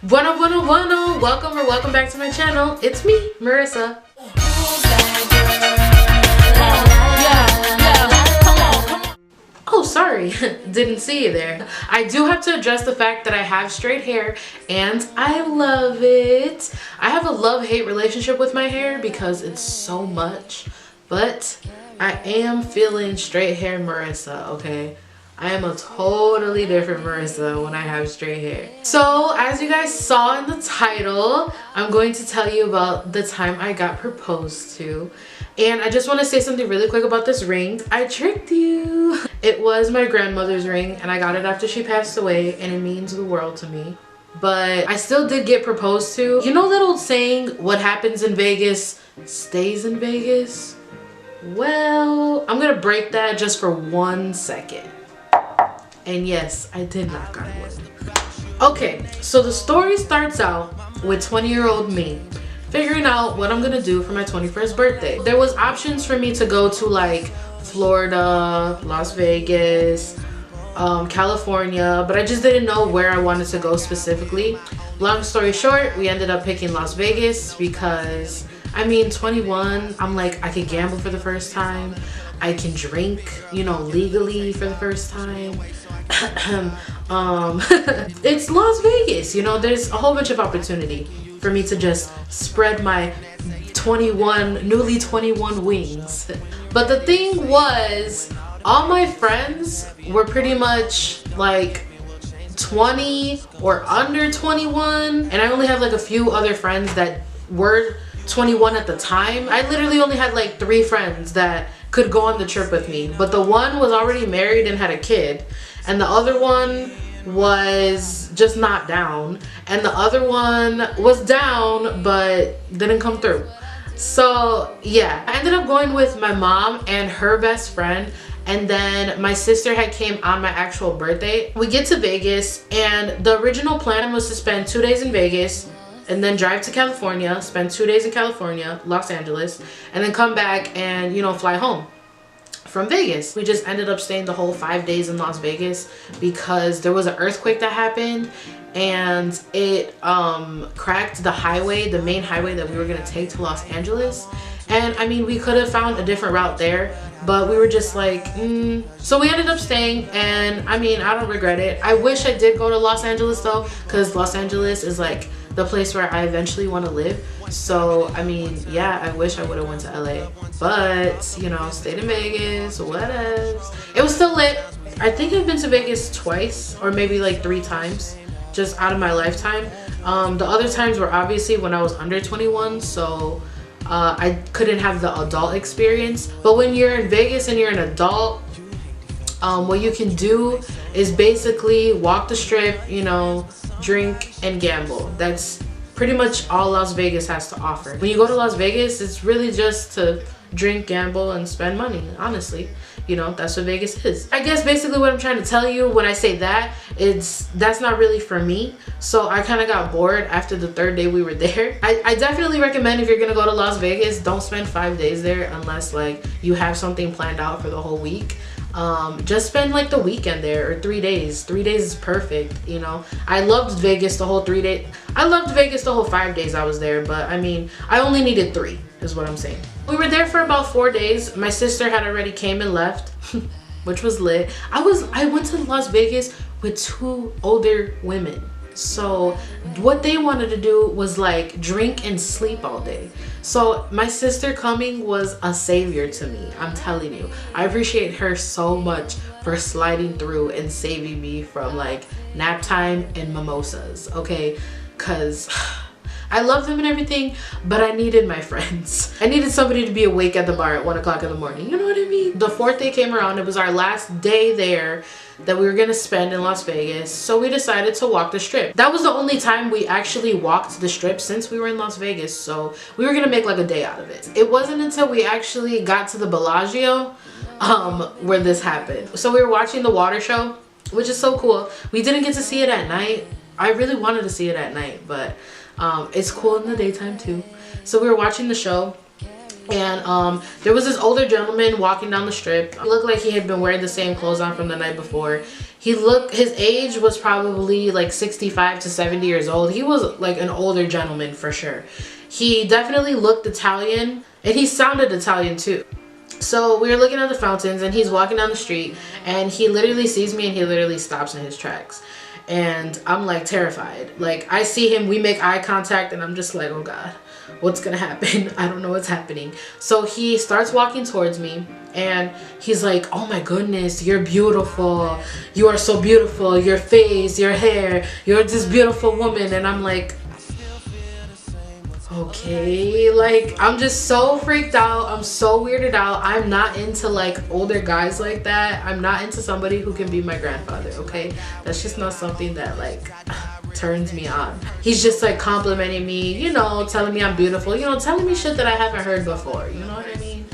Bueno, bueno, bueno. Welcome back to my channel. It's me, Marissa. Oh, sorry. Didn't see you there. I do have to address the fact that I have straight hair and I love it. I have a love-hate relationship with my hair because it's so much, but I am feeling straight hair Marissa, okay? I am a totally different Marissa when I have straight hair. So as you guys saw in the title, I'm going to tell you about the time I got proposed to. And I just want to say something really quick about this ring. I tricked you. It was my grandmother's ring and I got it after she passed away and it means the world to me. But I still did get proposed to. You know that old saying, what happens in Vegas stays in Vegas? Well, I'm gonna break that just for 1 second. And yes, I did knock on wood. Okay, so the story starts out with 20-year-old me figuring out what I'm gonna do for my 21st birthday. There was options for me to go to like Florida, Las Vegas, California, but I just didn't know where I wanted to go specifically. Long story short, we ended up picking Las Vegas because, I mean, 21, I'm like, I can gamble for the first time. I can drink, you know, legally for the first time. It's Las Vegas, you know, there's a whole bunch of opportunity for me to just spread my newly 21 wings. But the thing was, all my friends were pretty much like 20 or under 21, and I only have like a few other friends that were 21 at the time. I literally only had like 3 friends that could go on the trip with me, but the one was already married and had a kid, and the other one was just not down, and the other one was down but didn't come through. So yeah, I ended up going with my mom and her best friend, and then my sister had came on my actual birthday. We get to Vegas and the original plan was to spend 2 days in Vegas and then drive to California, spend 2 days in California, Los Angeles, and then come back and, you know, fly home from Vegas. We just ended up staying the whole 5 days in Las Vegas because there was an earthquake that happened and it cracked the highway, the main highway that we were gonna take to Los Angeles. And I mean, we could have found a different route there, but we were just like, So we ended up staying, and I mean, I don't regret it. I wish I did go to Los Angeles though, because Los Angeles is like the place where I eventually want to live. So I mean, yeah, I wish I would have went to LA, but you know, stayed in Vegas, what else? It was still lit. I think I've been to Vegas twice or maybe like 3 times just out of my lifetime. The other times were obviously when I was under 21, so I couldn't have the adult experience. But when you're in Vegas and you're an adult, what you can do is basically walk the strip, you know, drink and gamble. That's pretty much all Las Vegas has to offer. When you go to Las Vegas, it's really just to drink, gamble, and spend money, honestly. You know, that's what Vegas is. I guess basically what I'm trying to tell you when I say that, that's not really for me. So I kind of got bored after the 3rd day we were there. I definitely recommend, if you're gonna go to Las Vegas, don't spend 5 days there unless like you have something planned out for the whole week. Just spend like the weekend there, or 3 days. 3 days is perfect, you know. I loved Vegas the whole 3 days. I loved Vegas the whole 5 days I was there, but I mean, I only needed 3 is what I'm saying. We were there for about 4 days. My sister had already came and left, which was lit. I went to Las Vegas with 2 older women. So what they wanted to do was like drink and sleep all day. So my sister coming was a savior to me, I'm telling you. I appreciate her so much for sliding through and saving me from like nap time and mimosas, okay? Cause I love them and everything, but I needed my friends. I needed somebody to be awake at the bar at 1 o'clock in the morning, you know what I mean? The 4th day came around, it was our last day there that we were gonna spend in Las Vegas, so we decided to walk the strip. That was the only time we actually walked the strip since we were in Las Vegas, so we were gonna make like a day out of it. It wasn't until we actually got to the Bellagio where this happened. So we were watching the water show, which is so cool. We didn't get to see it at night. I really wanted to see it at night, but it's cool in the daytime too. So we were watching the show And there was this older gentleman walking down the strip. He looked like he had been wearing the same clothes on from the night before. His age was probably like 65 to 70 years old. He was like an older gentleman for sure. He definitely looked Italian, and he sounded Italian too. So we were looking at the fountains, and he's walking down the street, and he literally sees me, and he literally stops in his tracks. And I'm like terrified. Like, I see him, we make eye contact, and I'm just like, oh God, what's gonna happen? I don't know what's happening. So he starts walking towards me, and he's like, oh my goodness, you're beautiful. You are so beautiful. Your face, your hair, you're this beautiful woman. And I'm like, okay, like, I'm just so freaked out. I'm so weirded out. I'm not into like older guys like that. I'm not into somebody who can be my grandfather, okay? That's just not something that like turns me on. He's just like complimenting me, you know, telling me I'm beautiful, you know, telling me shit that I haven't heard before, you know what I mean?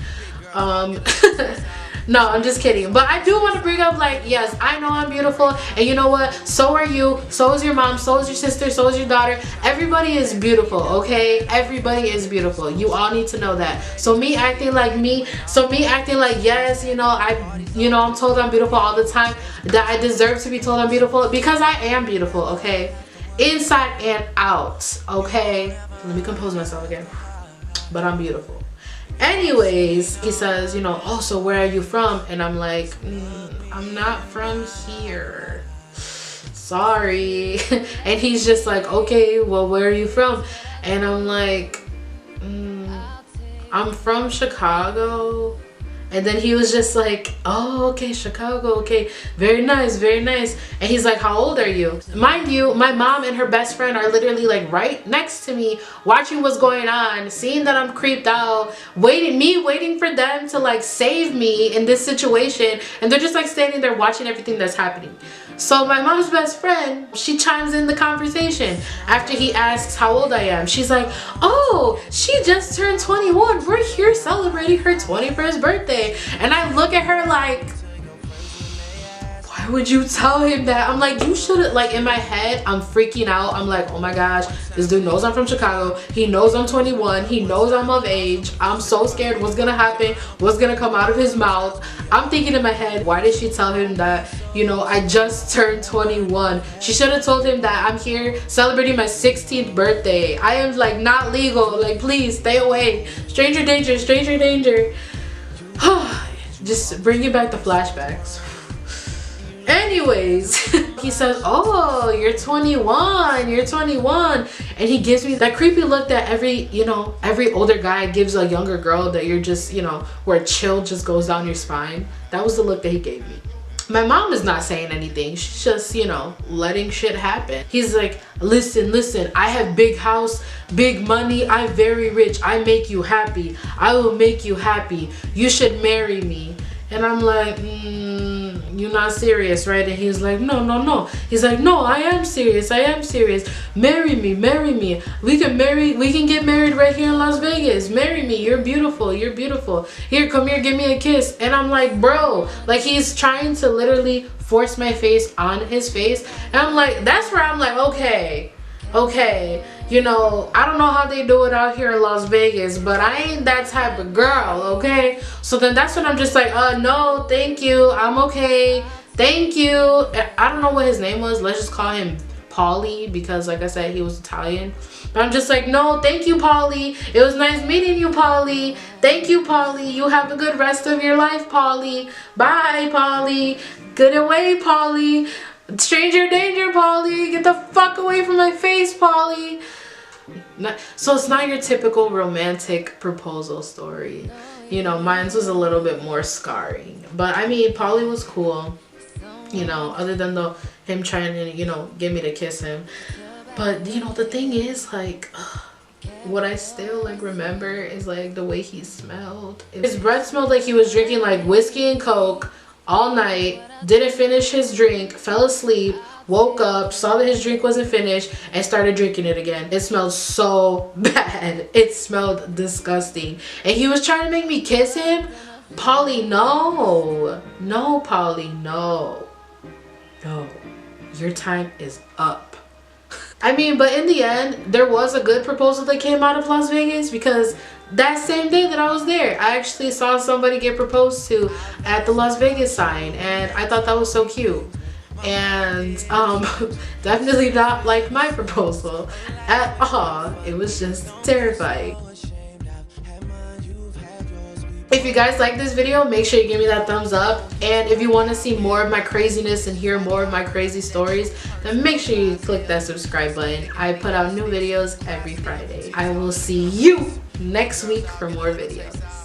No, I'm just kidding. But I do want to bring up, like, yes, I know I'm beautiful, and you know what? So are you. So is your mom. So is your sister. So is your daughter. Everybody is beautiful, okay? Everybody is beautiful. You all need to know that. So me acting like yes, you know, I'm told I'm beautiful all the time. That I deserve to be told I'm beautiful because I am beautiful, okay? Inside and out, okay? Let me compose myself again. But I'm beautiful. Anyways, he says, you know, oh, so where are you from? And I'm like, I'm not from here. Sorry. And he's just like, okay, well, where are you from? And I'm like, I'm from Chicago. And then he was just like, oh, okay, Chicago, okay, very nice, very nice. And he's like, how old are you? Mind you, my mom and her best friend are literally like right next to me, watching what's going on, seeing that I'm creeped out, waiting for them to like save me in this situation. And they're just like standing there watching everything that's happening. So my mom's best friend, she chimes in the conversation after he asks how old I am. She's like, oh, she just turned 21. We're here celebrating her 21st birthday. And I look at her like, why would you tell him that? I'm like, you shouldn't. Like, in my head, I'm freaking out. I'm like, oh my gosh, this dude knows I'm from Chicago. He knows I'm 21. He knows I'm of age. I'm so scared. What's gonna happen? What's gonna come out of his mouth? I'm thinking in my head, why did she tell him that, you know, I just turned 21? She should have told him that I'm here celebrating my 16th birthday. I am like not legal. Like, please stay away. Stranger danger, stranger danger. Just bringing back the flashbacks. Anyways, he says, oh, you're 21, you're 21. And he gives me that creepy look that every older guy gives a younger girl, that you're just, you know, where a chill just goes down your spine. That was the look that he gave me. My mom is not saying anything. She's just, you know, letting shit happen. He's like, listen, I have big house, big money. I'm very rich. I make you happy. I will make you happy. You should marry me. And I'm like, you're not serious, right? And he's like, no. He's like, no, I am serious. Marry me. We can get married right here in Las Vegas. Marry me. You're beautiful. Here, come here, give me a kiss. And I'm like, bro, like, he's trying to literally force my face on his face. And I'm like, that's where I'm like, okay. You know, I don't know how they do it out here in Las Vegas, but I ain't that type of girl, okay? So then that's when I'm just like, no, thank you. I'm okay. Thank you. I don't know what his name was. Let's just call him Paulie, because like I said, he was Italian. But I'm just like, no, thank you, Paulie. It was nice meeting you, Paulie. Thank you, Paulie. You have a good rest of your life, Paulie. Bye, Paulie. Good away, Paulie. Stranger danger, Paulie. Get the fuck away from my face, Paulie. So it's not your typical romantic proposal story. You know, mine was a little bit more scarring. But I mean, Paulie was cool. You know, other than him trying to, you know, get me to kiss him. But, you know, the thing is, like, what I still, like, remember is, like, the way he smelled. His breath smelled like he was drinking, like, whiskey and Coke all night. Didn't finish his drink. Fell asleep. Woke up, saw that his drink wasn't finished, and started drinking it again. It smelled so bad. It smelled disgusting. And he was trying to make me kiss him. Paulie, no. No, Paulie, no. No. Your time is up. I mean, but in the end, there was a good proposal that came out of Las Vegas, because that same day that I was there, I actually saw somebody get proposed to at the Las Vegas sign, and I thought that was so cute. And definitely not like my proposal at all. It was just terrifying. If you guys like this video, make sure you give me that thumbs up. And if you want to see more of my craziness and hear more of my crazy stories, then make sure you click that subscribe button. I put out new videos every Friday. I will see you next week for more videos.